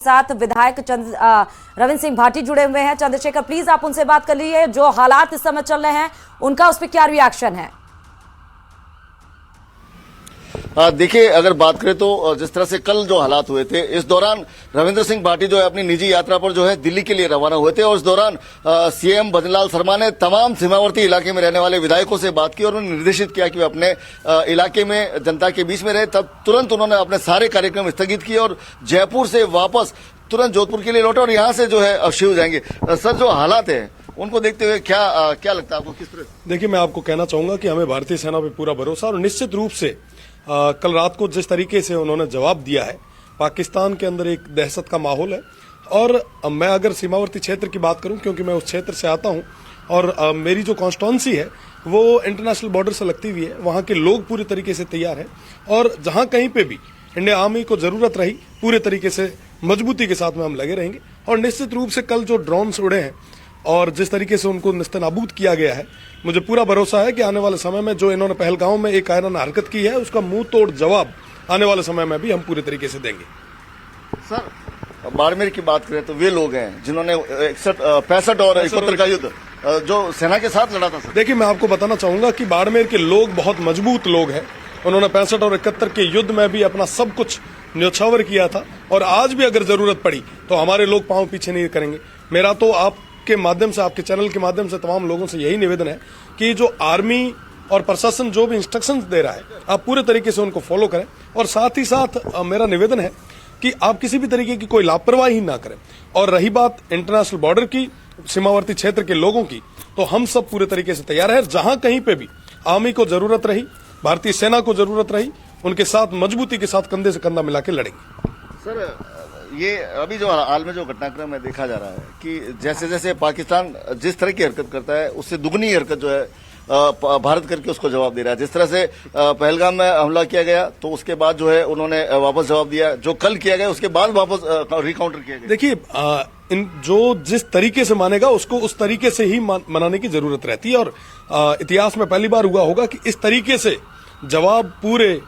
साथ विधायक रविंद्र सिंह भाटी जुड़े हुए हैं। चंद्रशेखर, प्लीज आप उनसे बात कर लीजिए, जो हालात इस समय चल रहे हैं उनका उस पर क्या रिएक्शन है। देखिए, अगर बात करें तो जिस तरह से कल जो हालात हुए थे, इस दौरान रविंद्र सिंह भाटी जो है अपनी निजी यात्रा पर जो है दिल्ली के लिए रवाना हुए थे और इस दौरान सीएम भजनलाल शर्मा ने तमाम सीमावर्ती इलाके में रहने वाले विधायकों से बात की और उन्होंने निर्देशित किया कि वे अपने इलाके में जनता के बीच में रहे। तब तुरंत उन्होंने अपने सारे कार्यक्रम स्थगित किए और जयपुर से वापस तुरंत जोधपुर के लिए लौटे और यहाँ से जो है अब शिव जाएंगे। सर, जो हालात है उनको देखते हुए क्या लगता है आपको, किस तरह? देखिए, मैं आपको कहना चाहूंगा कि हमें भारतीय सेना पे पूरा भरोसा और निश्चित रूप से कल रात को जिस तरीके से उन्होंने जवाब दिया है, पाकिस्तान के अंदर एक दहशत का माहौल है। और मैं अगर सीमावर्ती क्षेत्र की बात करूं, क्योंकि मैं उस क्षेत्र से आता हूं और मेरी जो कॉन्स्टिट्यूंसी है वो इंटरनेशनल बॉर्डर से लगती हुई है, वहां के लोग पूरी तरीके से तैयार हैं और जहां कहीं पे भी इंडियन आर्मी को जरूरत रही पूरे तरीके से मजबूती के साथ में हम लगे रहेंगे। और निश्चित रूप से कल जो ड्रोन्स उड़े हैं और जिस तरीके से उनको निस्तनाबूद किया गया है, मुझे पूरा भरोसा है कि आने वाले समय में जो इन्होंने पहलगांव में एक कायराना हरकत की है उसका मुंह तोड़ जवाब आने वाले समय में भी हम पूरे तरीके से देंगे। सर, बाड़मेर की बात करें तो वे लोग हैं जिन्होंने 65 और 71 का युद्ध जो सेना के साथ लड़ा था। सर, देखिए, मैं आपको बताना चाहूंगा कि बाड़मेर के लोग बहुत मजबूत लोग हैं। उन्होंने 65 और 71 के युद्ध में भी अपना सब कुछ न्योछावर किया था और आज भी अगर जरूरत पड़ी तो हमारे लोग पांव पीछे नहीं करेंगे। मेरा तो आपके माध्यम से, आपके चैनल के माध्यम से तमाम लोगों से यही निवेदन है कि जो आर्मी और प्रशासन जो भी इंस्ट्रक्शंस दे रहा है, आप पूरे तरीके से उनको फॉलो करें। और साथ ही साथ मेरा निवेदन है कि आप किसी भी तरीके की कोई लापरवाही ना करें। और रही बात इंटरनेशनल बॉर्डर की, सीमावर्ती क्षेत्र के लोगों की, तो हम सब पूरे तरीके से तैयार है। जहां कहीं पे भी आर्मी को जरूरत रही, भारतीय सेना को जरूरत रही, उनके साथ मजबूती के साथ कंधे से कंधा मिला के लड़ेंगे। सर, ये अभी जो हाल में जो घटनाक्रम है देखा जा रहा है कि जैसे जैसे पाकिस्तान जिस तरह की हरकत करता है उससे दुगनी हरकत जो है भारत करके उसको जवाब दे रहा है। जिस तरह से पहलगाम में हमला किया गया तो उसके बाद जो है उन्होंने वापस जवाब दिया, जो कल किया गया उसके बाद वापस रिकाउंटर किया गया। देखिए, जो जिस तरीके से मानेगा उसको उस तरीके से ही मनाने की जरूरत रहती है। और इतिहास में पहली बार हुआ होगा कि इस तरीके से जवाब पूरे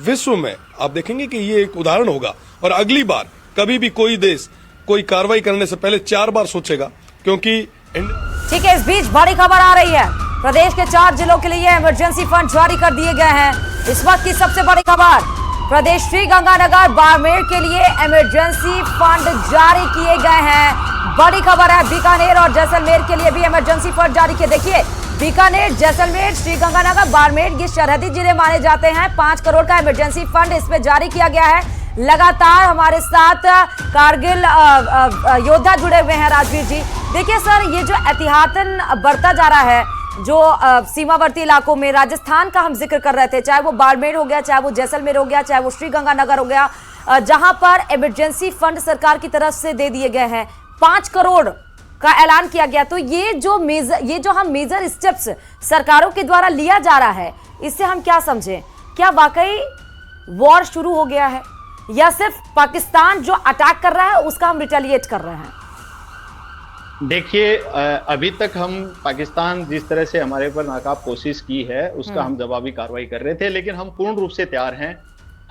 विश्व में आप देखेंगे कि ये एक उदाहरण होगा। और अगली बार कभी भी कोई देश कोई कार्रवाई करने से पहले 4 बार सोचेगा, क्योंकि ठीक है। इस बीच बड़ी खबर आ रही है, प्रदेश के 4 जिलों के लिए इमरजेंसी फंड जारी कर दिए गए हैं। इस वक्त की सबसे बड़ी खबर, प्रदेश श्रीगंगानगर बाड़मेर के लिए इमरजेंसी फंड जारी किए गए हैं। बड़ी खबर है, बीकानेर और जैसलमेर के लिए भी इमरजेंसी फंड जारी किए। देखिए, बीकानेर, जैसलमेर, श्रीगंगानगर, बाड़मेर ये सरहदी जिले माने जाते हैं। 5 करोड़ का इमरजेंसी फंड इसमें जारी किया गया है। लगातार हमारे साथ कारगिल योद्धा जुड़े हुए हैं। राजवीर जी, देखिए सर, ये जो एहतियातन बरता जा रहा है जो सीमावर्ती इलाकों में, राजस्थान का हम जिक्र कर रहे थे, चाहे वो बाड़मेर हो गया, चाहे वो जैसलमेर हो गया, चाहे वो श्रीगंगानगर हो गया, जहां पर इमरजेंसी फंड सरकार की तरफ से दे दिए गए हैं। 5 करोड़ का ऐलान किया गया। तो ये जो हम मेजर स्टेप्स सरकारों के द्वारा लिया जा रहा है, इससे हम क्या समझें? क्या वाकई वॉर शुरू हो गया है या सिर्फ पाकिस्तान जो अटैक कर रहा है उसका हम रिटेलिएट कर रहे हैं? देखिए, अभी तक हम पाकिस्तान जिस तरह से हमारे पर नाकाब कोशिश की है उसका हम जवाबी कार्रवाई कर रहे थे, लेकिन हम पूर्ण रूप से तैयार हैं।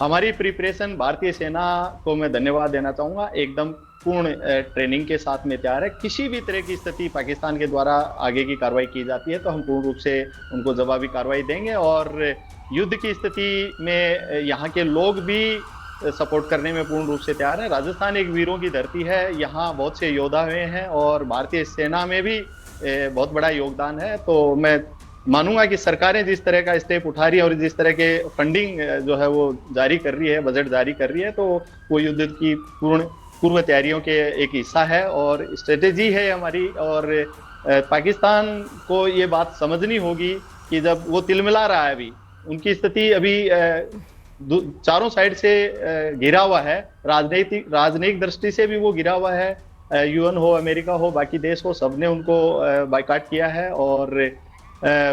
हमारी प्रिपरेशन, भारतीय सेना को मैं धन्यवाद देना चाहूंगा, एकदम पूर्ण ट्रेनिंग के साथ में तैयार है। किसी भी तरह की स्थिति पाकिस्तान के द्वारा आगे की कार्रवाई की जाती है तो हम पूर्ण रूप से उनको जवाबी कार्रवाई देंगे। और युद्ध की स्थिति में यहाँ के लोग भी सपोर्ट करने में पूर्ण रूप से तैयार है। राजस्थान एक वीरों की धरती है, यहाँ बहुत से योद्धा हुए हैं और भारतीय सेना में भी बहुत बड़ा योगदान है। तो मैं मानूंगा कि सरकारें जिस तरह का स्टेप उठा रही है और जिस तरह के फंडिंग जो है वो जारी कर रही है, बजट जारी कर रही है, तो वो युद्ध की पूर्व तैयारियों के एक हिस्सा है और स्ट्रेटेजी है हमारी। और पाकिस्तान को ये बात समझनी होगी कि जब वो तिलमिला रहा है, अभी उनकी स्थिति अभी चारों साइड से घिरा हुआ है, राजनीतिक दृष्टि से भी वो घिरा हुआ है। यूएन हो, अमेरिका हो, बाकी देश हो, सबने उनको बायकॉट किया है और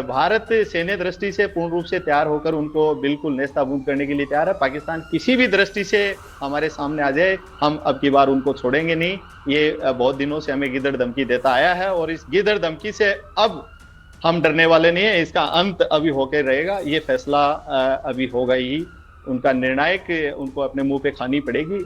भारत सैन्य दृष्टि से पूर्ण रूप से तैयार होकर उनको बिल्कुल नेस्तनाबूद करने के लिए तैयार है। पाकिस्तान किसी भी दृष्टि से हमारे सामने आ जाए, हम अब की बार उनको छोड़ेंगे नहीं। ये बहुत दिनों से हमें गिदड़ धमकी देता आया है और इस गिदड़ धमकी से अब हम डरने वाले नहीं है। इसका अंत अभी होकर रहेगा, ये फैसला अभी होगा ही, उनका निर्णायक उनको अपने मुंह पे खानी पड़ेगी।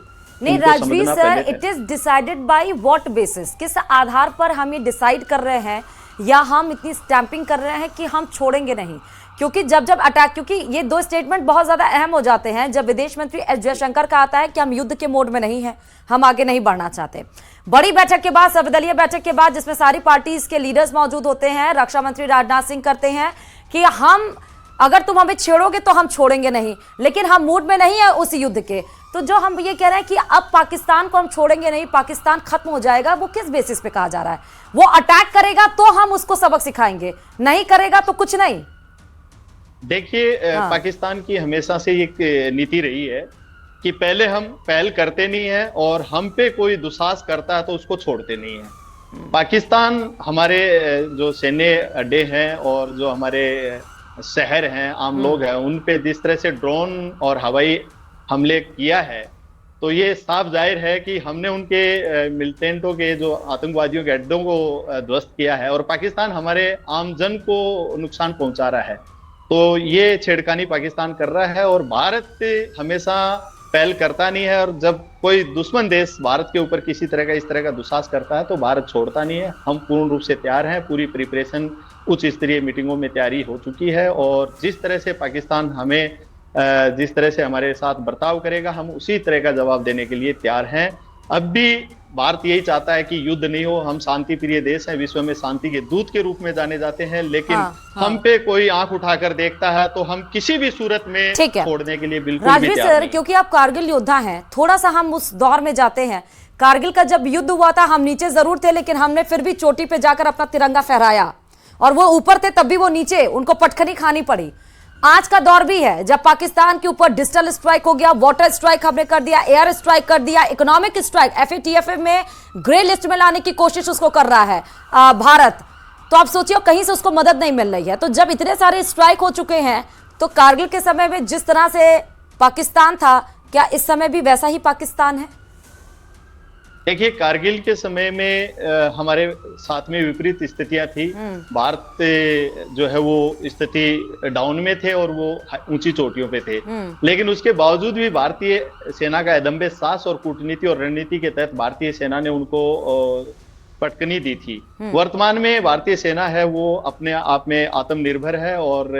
नहीं उनको राजवीर समझना सर, पहले it is decided by what basis, किस आधार पर हम ये डिसाइड कर रहे हैं या हम इतनी स्टैंपिंग कर रहे हैं कि हम छोड़ेंगे नहीं? क्योंकि जब जब अटैक, क्योंकि ये दो स्टेटमेंट बहुत ज्यादा अहम हो जाते हैं जब विदेश मंत्री एस जयशंकर का आता है कि हम युद्ध के मोड में नहीं है, हम आगे नहीं बढ़ना चाहते। बड़ी बैठक के बाद, सर्वदलीय बैठक के बाद, जिसमें सारी पार्टीज के लीडर्स मौजूद होते हैं, रक्षा मंत्री राजनाथ सिंह करते हैं कि हम, अगर तुम हमें छेड़ोगे तो हम छोड़ेंगे नहीं, लेकिन हम मूड में नहीं है उस युद्ध के। तो जो हम ये कह रहे हैं कि अब पाकिस्तान को हम छोड़ेंगे नहीं, पाकिस्तान खत्म हो जाएगा, वो किस बेसिस पे कहा जा रहा है? वो अटैक करेगा तो हम उसको सबक सिखाएंगे, नहीं करेगा तो कुछ नहीं। देखिए, पाकिस्तान की हमेशा से एक नीति रही है कि पहले हम पहल करते नहीं है और हम पे कोई दुस्साहस करता है तो उसको छोड़ते नहीं है। पाकिस्तान हमारे जो सैन्य अड्डे हैं और जो हमारे शहर हैं, आम लोग हैं, उन पे जिस तरह से ड्रोन और हवाई हमले किया है, तो ये साफ जाहिर है कि हमने उनके मिलिटेंटों के जो आतंकवादियों के अड्डों को ध्वस्त किया है और पाकिस्तान हमारे आमजन को नुकसान पहुंचा रहा है। तो ये छेड़खानी पाकिस्तान कर रहा है और भारत हमेशा पहल करता नहीं है, और जब कोई दुश्मन देश भारत के ऊपर किसी तरह का इस तरह का दुस्साहस करता है तो भारत छोड़ता नहीं है। हम पूर्ण रूप से तैयार हैं, पूरी प्रिपरेशन उच्च स्तरीय मीटिंगों में तैयारी हो चुकी है और जिस तरह से पाकिस्तान हमें जिस तरह से हमारे साथ बर्ताव करेगा, हम उसी तरह का जवाब देने के लिए तैयार हैं। अब भी भारत यही चाहता है कि युद्ध नहीं हो, हम शांति प्रिय देश हैं, विश्व में शांति के दूत के रूप में जाने जाते हैं, लेकिन हम पे कोई आंख उठाकर देखता है तो हम किसी भी सूरत में छोड़ने के लिए बिल्कुल भी राजवीर तैयार सर, नहीं। क्योंकि आप कारगिल योद्धा हैं, थोड़ा सा हम उस दौर में जाते हैं। कारगिल का जब युद्ध हुआ था, हम नीचे जरूर थे, लेकिन हमने फिर भी चोटी पे जाकर अपना तिरंगा फहराया, और वो ऊपर थे तब भी वो नीचे, उनको पटखनी खानी पड़ी। आज का दौर भी है जब पाकिस्तान के ऊपर डिजिटल स्ट्राइक हो गया, वाटर स्ट्राइक हमने कर दिया, एयर स्ट्राइक कर दिया, इकोनॉमिक स्ट्राइक, FATF में ग्रे लिस्ट में लाने की कोशिश उसको कर रहा है भारत। तो आप सोचिए कहीं से उसको मदद नहीं मिल रही है। तो जब इतने सारे स्ट्राइक हो चुके हैं, तो कारगिल के समय में जिस तरह से पाकिस्तान था, क्या इस समय भी वैसा ही पाकिस्तान है? देखिए, कारगिल के समय में हमारे साथ में विपरीत स्थितियां थी। भारत जो है वो स्थिति डाउन में थे और वो ऊंची चोटियों पे थे, लेकिन उसके बावजूद भी भारतीय सेना का अदम्य साहस और कूटनीति और रणनीति के तहत भारतीय सेना ने उनको पटकनी दी थी। वर्तमान में भारतीय सेना है वो अपने आप में आत्मनिर्भर है और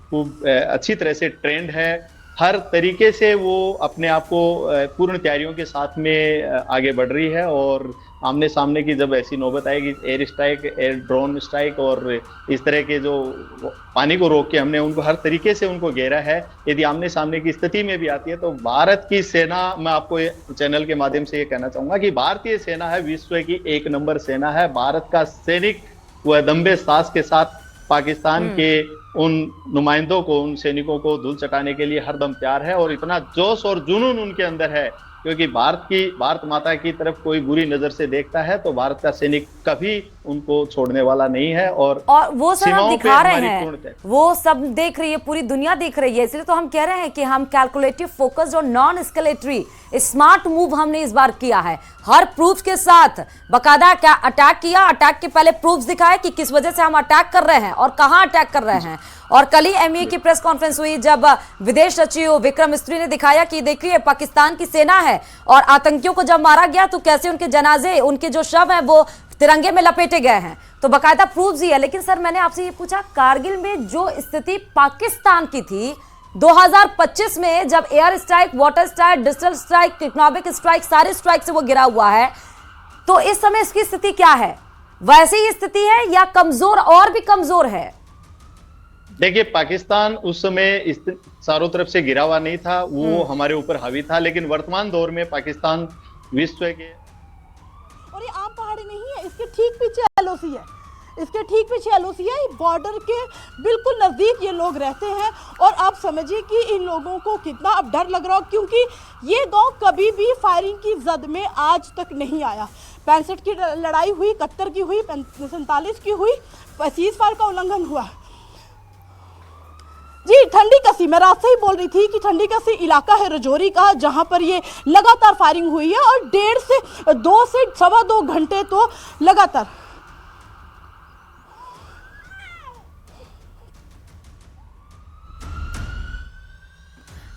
खूब अच्छी तरह से ट्रेंड है। हर तरीके से वो अपने आप को पूर्ण तैयारियों के साथ में आगे बढ़ रही है और आमने सामने की जब ऐसी नौबत आएगी, air strike, air drone strike और इस तरह के जो पानी को रोक के हमने उनको हर तरीके से उनको घेरा है, यदि आमने सामने की स्थिति में भी आती है तो भारत की सेना, मैं आपको चैनल के माध्यम से ये कहना चाहूंगा कि भारतीय सेना है विश्व की 1 नंबर सेना है। भारत का सैनिक वह दम्बे साहस के साथ पाकिस्तान के उन नुमाइंदों को, उन सैनिकों को धूल चटाने के लिए हरदम तैयार है और इतना जोश और जुनून उनके अंदर है, क्योंकि भारत माता की तरफ कोई बुरी नजर से देखता है तो भारत का सैनिक कभी उनको छोड़ने वाला नहीं है। और वो सब हम दिखा रहे हैं, वो सब देख रही है, पूरी दुनिया देख रही है। इसलिए तो हम कह रहे हैं कि हम कैलकुलेटिव, फोकस्ड और नॉन एस्केलेटरी स्मार्ट मूव हमने इस बार किया है, हर प्रूफ के साथ। बकायदा क्या अटैक किया, अटैक के पहले प्रूफ दिखाए कि किस वजह से हम अटैक कर रहे हैं और कहां अटैक कर रहे हैं। और कल ही MEA की प्रेस कॉन्फ्रेंस हुई जब विदेश सचिव विक्रम मिस्त्री ने दिखाया कि देखिए पाकिस्तान की सेना है और आतंकियों को जब मारा गया तो कैसे उनके जनाजे, उनके जो शव हैं वो तिरंगे में लपेटे गए हैं। तो बकायदा प्रूफ ही है। लेकिन सर, मैंने आपसे ये पूछा, कारगिल में जो स्थिति पाकिस्तान की थी 2025 में, जब air strike, water strike, digital strike, economic strike, सारे स्ट्राइक से वो गिरा हुआ है, तो इस समय इसकी स्थिति क्या है? वैसे ही स्थिति है या कमजोर, और भी कमजोर है? देखिए, पाकिस्तान उस समय चारों तरफ से गिरा हुआ नहीं था, वो हमारे ऊपर हावी था, लेकिन वर्तमान दौर में पाकिस्तान विश्व के, और ये आम पहाड़ी नहीं है, इसके ठीक पीछे LOC है, इसके ठीक पीछे LOC है, बॉर्डर के बिल्कुल नजदीक ये लोग रहते हैं। और आप समझिए कि इन लोगों को कितना अब डर लग रहा हो, क्योंकि ये गांव कभी भी फायरिंग की जद में आज तक नहीं आया। 65 की लड़ाई हुई, 71 की हुई, 47 की हुई, सीज़फायर का उल्लंघन हुआ। जी, ठंडी कसी, मैं रात से ही बोल रही थी कि ठंडी कसी इलाका है रजौरी का, जहां पर ये लगातार फायरिंग हुई है और 1.5 से 2 से 2.25 घंटे तो लगातार।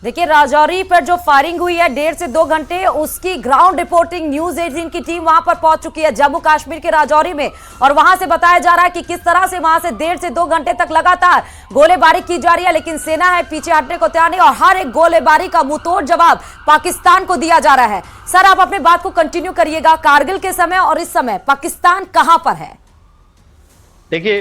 देखिए, राजौरी पर जो फायरिंग हुई है 1.5 से 2 घंटे, उसकी ग्राउंड रिपोर्टिंग न्यूज 18 की टीम वहां पर पहुंच चुकी है जम्मू कश्मीर के राजौरी में, और वहां से बताया जा रहा है कि किस तरह से वहां से 1.5 से 2 घंटे तक लगातार गोलीबारी की जा रही है, लेकिन सेना है पीछे हटने को तैयार नहीं और हर एक गोलीबारी का मुंहतोड़ जवाब पाकिस्तान को दिया जा रहा है। सर, आप अपनी बात को कंटिन्यू करिएगा। कारगिल के समय और इस समय पाकिस्तान कहां पर है? देखिए,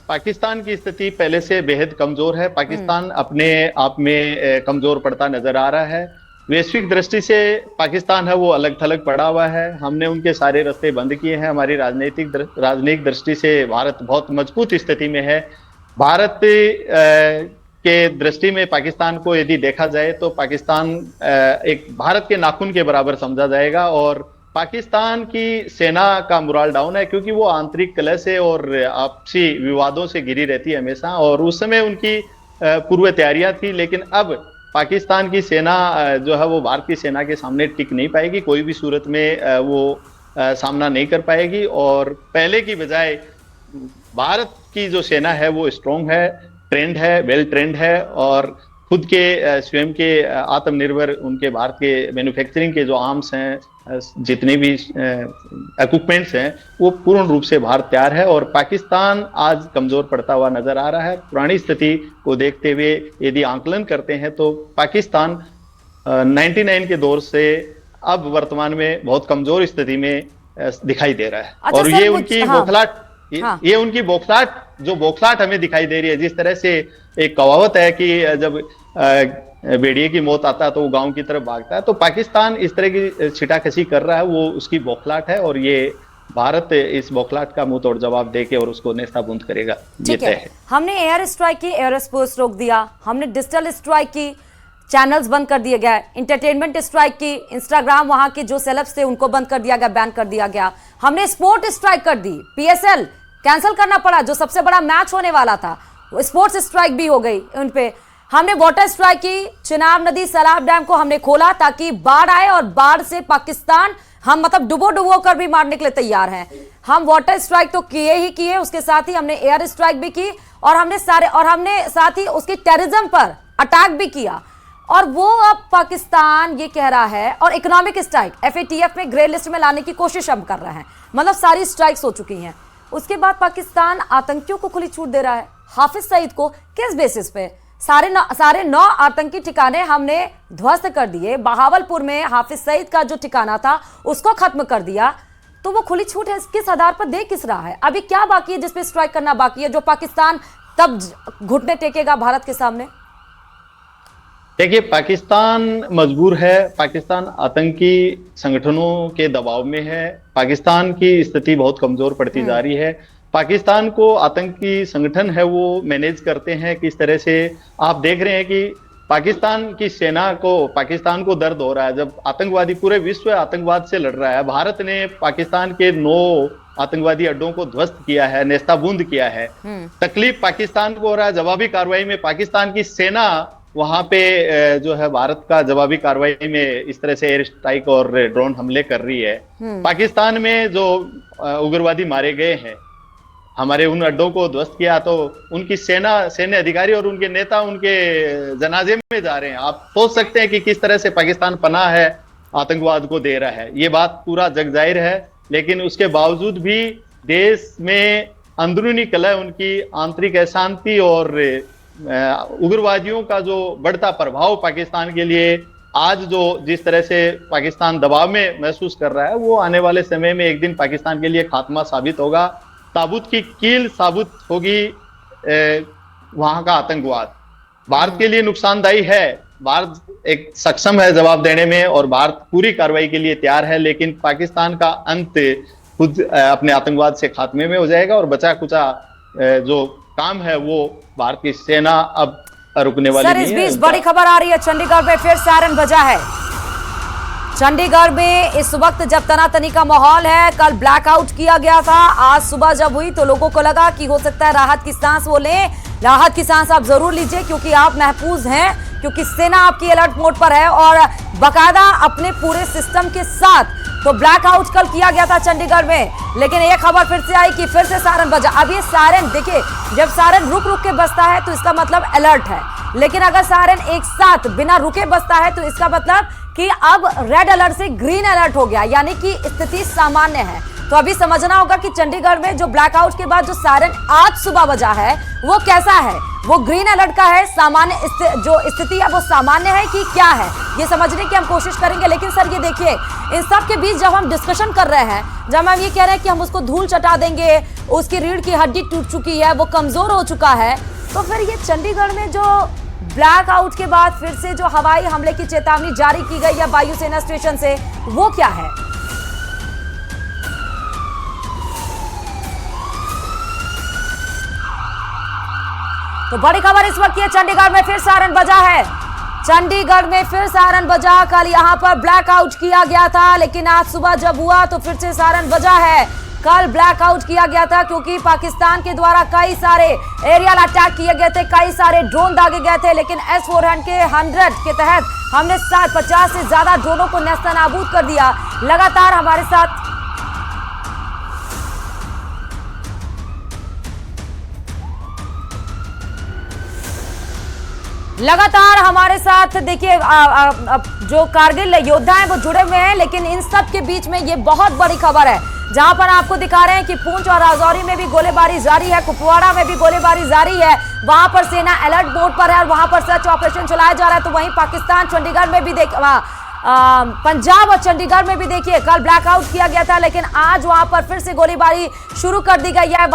पाकिस्तान की स्थिति पहले से बेहद कमजोर है। पाकिस्तान अपने आप में कमजोर पड़ता नजर आ रहा है। वैश्विक दृष्टि से पाकिस्तान है वो अलग थलग पड़ा हुआ है। हमने उनके सारे रास्ते बंद किए हैं। हमारी राजनीतिक दृष्टि से भारत बहुत मजबूत स्थिति में है। भारत के दृष्टि में पाकिस्तान को यदि देखा जाए तो पाकिस्तान एक भारत के नाखून के बराबर समझा जाएगा, और पाकिस्तान की सेना का मोरल डाउन है क्योंकि वो आंतरिक कलह से और आपसी विवादों से घिरी रहती है हमेशा, और उस समय उनकी पूर्व तैयारियां थी। लेकिन अब पाकिस्तान की सेना जो है वो भारत की सेना के सामने टिक नहीं पाएगी, कोई भी सूरत में वो सामना नहीं कर पाएगी। और पहले की बजाय भारत की जो सेना है वो स्ट्रॉन्ग है, ट्रेंड है, वेल ट्रेंड है, और खुद के स्वयं के आत्मनिर्भर उनके भारत के मैन्युफैक्चरिंग के जो आर्म्स हैं, जितने भी इक्विपमेंट्स हैं, वो पूर्ण रूप से भारत तैयार है। और पाकिस्तान आज कमजोर पड़ता हुआ नजर आ रहा है। पुरानी स्थिति को देखते हुए यदि आंकलन करते हैं तो पाकिस्तान 99 के दौर से अब वर्तमान में बहुत कमजोर स्थिति में दिखाई दे रहा है। अच्छा, और ये उनकी बौखलाहट, ये उनकी बौखलाहट हमें दिखाई दे रही है। जिस तरह से एक कहावत है कि जब भेड़िए की मौत आता है तो वो गांव की तरफ भागता है, तो पाकिस्तान इस तरह की छिटाकशी कर रहा है, वो उसकी बौखलाहट है, और ये भारत इस बौखलाहट का मुंह तोड़ जवाब देके और उसको नेस्ताबूंद करेगा, ये तय है। हमने एयर स्ट्राइक की, एयर स्पोर्ट्स रोक दिया, हमने डिजिटल स्ट्राइक की, चैनल्स बंद कर दिए गए, इंटरटेनमेंट स्ट्राइक की, इंस्टाग्राम वहां के जो सेलेब्स थे उनको बंद कर दिया गया, बैन कर दिया गया। हमने स्पोर्ट स्ट्राइक कर दी, PSL कैंसिल करना पड़ा, जो सबसे बड़ा मैच होने वाला था, स्पोर्ट्स स्ट्राइक भी हो गई उन पे। हमने वाटर स्ट्राइक की, चिनाब नदी सैलाब डैम को हमने खोला ताकि बाढ़ आए, और बाढ़ से पाकिस्तान हम मतलब डुबो कर भी मारने के लिए तैयार हैं। हम वाटर स्ट्राइक तो किए ही किए, उसके साथ ही हमने एयर स्ट्राइक भी की, और हमने साथ ही उसकी टेररिज्म पर अटैक भी किया। और वो अब पाकिस्तान ये कह रहा है, और इकोनॉमिक स्ट्राइक FATF में ग्रे लिस्ट में लाने की कोशिश हम कर रहे हैं, मतलब सारी स्ट्राइक्स हो चुकी हैं। उसके बाद पाकिस्तान आतंकियों को खुली छूट दे रहा है। हाफिज सईद को किस बेसिस पे? सारे 9 आतंकी ठिकाने हमने ध्वस्त कर दिए। बहावलपुर में हाफिज सईद का जो ठिकाना था उसको खत्म कर दिया, तो वो खुली छूट है किस आधार पर दे किस रहा है? अभी क्या बाकी है जिसपे स्ट्राइक करना बाकी है, जो पाकिस्तान तब घुटने टेकेगा भारत के सामने? देखिए, पाकिस्तान मजबूर है, पाकिस्तान आतंकी संगठनों के दबाव में है, पाकिस्तान की स्थिति बहुत कमजोर पड़ती जा रही है। पाकिस्तान को आतंकी संगठन है वो मैनेज करते हैं किस तरह से। आप देख रहे हैं कि पाकिस्तान की सेना को, पाकिस्तान को दर्द हो रहा है जब आतंकवादी, पूरे विश्व आतंकवाद से लड़ रहा है। भारत ने पाकिस्तान के 9 आतंकवादी अड्डों को ध्वस्त किया है, नेस्ताबूंद किया है। तकलीफ पाकिस्तान को हो रहा है। जवाबी कार्रवाई में पाकिस्तान की सेना वहां पे जो है भारत का जवाबी कार्रवाई में इस तरह से एयर स्ट्राइक और ड्रोन हमले कर रही है। पाकिस्तान में जो उग्रवादी मारे गए हैं, हमारे उन अड्डों को ध्वस्त किया, तो उनकी सैन्य अधिकारी और उनके नेता उनके जनाजे में जा रहे हैं। आप सोच सकते हैं कि किस तरह से पाकिस्तान पनाह है आतंकवाद को दे रहा है। ये बात पूरा जग जाहिर है, लेकिन उसके बावजूद भी देश में अंदरूनी कलह, उनकी आंतरिक अशांति और उग्रवादियों का जो बढ़ता प्रभाव पाकिस्तान के लिए आज जो जिस तरह से पाकिस्तान दबाव में महसूस कर रहा है, वो आने वाले समय में एक दिन पाकिस्तान के लिए खात्मा साबित होगा। ताबूत की कील साबित होगी वहां का आतंकवाद। भारत के लिए नुकसानदायी है, भारत एक सक्षम है जवाब देने में और भारत पूरी कार्रवाई के लिए तैयार है, लेकिन पाकिस्तान का अंत खुद अपने आतंकवाद से खात्मे में हो जाएगा और बचा कुचा जो काम है वो भारत की सेना अब रुकने वाली नहीं है। सर, इस बीच बड़ी खबर आ रही है, चंडीगढ़ में फिर सायरन बजा है। चंडीगढ़ में इस वक्त जब तनातनी का माहौल है, कल ब्लैकआउट किया गया था, आज सुबह जब हुई तो लोगों को लगा कि हो सकता है राहत की सांस वो लें। राहत की सांस आप जरूर लीजिए, क्योंकि आप महफूज हैं, क्योंकि सेना आपकी अलर्ट मोड पर है और बाकायदा अपने पूरे सिस्टम के साथ तो ब्लैकआउट कल किया गया था चंडीगढ़ में, लेकिन एक खबर फिर से आई कि फिर से सायरन बजा। अब ये सायरन देखिए, जब सायरन रुक रुक के बजता है तो इसका मतलब अलर्ट है, लेकिन अगर सायरन एक साथ बिना रुके बजता है तो इसका मतलब कि अब रेड अलर्ट से ग्रीन अलर्ट हो गया, यानी कि स्थिति सामान्य है। तो अभी समझना होगा कि चंडीगढ़ में जो ब्लैकआउट के बाद जो सायरन आज सुबह बजा है वो कैसा है, वो ग्रीन अलर्ट का है, सामान्य जो स्थिति है वो सामान्य है कि क्या है, ये समझने की हम कोशिश करेंगे। लेकिन सर ये देखिए, इन सब के बीच जब हम डिस्कशन कर रहे हैं, जब हम ये कह रहे हैं कि हम उसको धूल चटा देंगे, उसकी रीढ़ की हड्डी टूट चुकी है, वो कमजोर हो चुका है, तो फिर ये चंडीगढ़ में जो ब्लैकआउट के बाद फिर से जो हवाई हमले की चेतावनी जारी की गई है वायुसेना स्टेशन से, वो क्या है? तो बड़ी खबर इस वक्त ये चंडीगढ़ में फिर सायरन बजा है। चंडीगढ़ में फिर सायरन बजा। कल यहां पर ब्लैकआउट किया गया था, लेकिन आज सुबह जब हुआ तो फिर से सायरन बजा है। कल ब्लैकआउट किया गया था क्योंकि पाकिस्तान के द्वारा कई सारे एरियल अटैक किए गए थे, कई सारे ड्रोन दागे गए थे, लेकिन S-400 के तहत हमने 50 से ज्यादा ड्रोनों को नेस्तनाबूद कर दिया। लगातार हमारे साथ देखिए जो कारगिल योद्धा हैं वो जुड़े हुए हैं, लेकिन इन सब के बीच में ये बहुत बड़ी खबर है, जहां पर आपको दिखा रहे हैं कि पुंछ और राजौरी में भी गोलीबारी जारी है, कुपवाड़ा में भी गोलीबारी जारी है। वहां पर सेना अलर्ट मोड पर है और वहां पर सर्च ऑपरेशन चलाया जा रहा है। तो वहीं पाकिस्तान चंडीगढ़ में भी पंजाब और चंडीगढ़ में भी देखिए कल ब्लैकआउट किया गया था, लेकिन आज वहां पर फिर से गोलीबारी शुरू कर दी गई है।